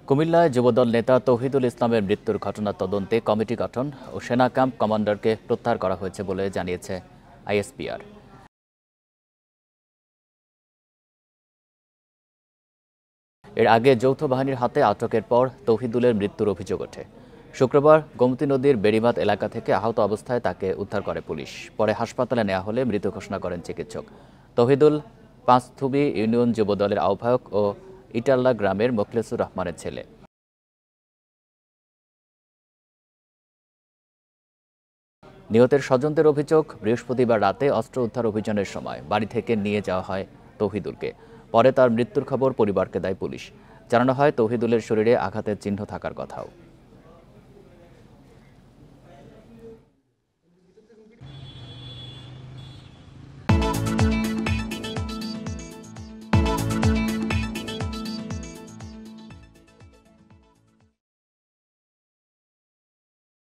কুমিল্লায় যুবদল নেতা তৌহিদুল ইসলামের মৃত্যুর ঘটনা তদন্তে কমিটি গঠন ও সেনা ক্যাম্প কমান্ডারকে প্রত্যাহার করা হয়েছে বলে জানিয়েছে আইএসপিআর। এর আগে যৌথ বাহিনীর হাতে আটকের পর তৌহিদুলের মৃত্যুর অভিযোগ ওঠে। শুক্রবার গোমতী নদীর বেড়িবাঁধ এলাকা থেকে আহত অবস্থায় তাকে উদ্ধার করে পুলিশ। পরে হাসপাতালে নেওয়া হলে মৃত ঘোষণা করেন চিকিৎসক। তৌহিদুল পাঁচথুবি ইউনিয়ন যুবদলের আহ্বায়ক ও ইটাল্লা গ্রামের মোখলেসুর রহমানের ছেলে। নিহতের স্বজনদের অভিযোগ, বৃহস্পতিবার রাতে অস্ত্র উদ্ধার অভিযানের সময় বাড়ি থেকে নিয়ে যাওয়া হয় তৌহিদুলকে। পরে তার মৃত্যুর খবর পরিবারকে দেয় পুলিশ। জানানো হয় তৌহিদুলের শরীরে আঘাতের চিহ্ন থাকার কথাও।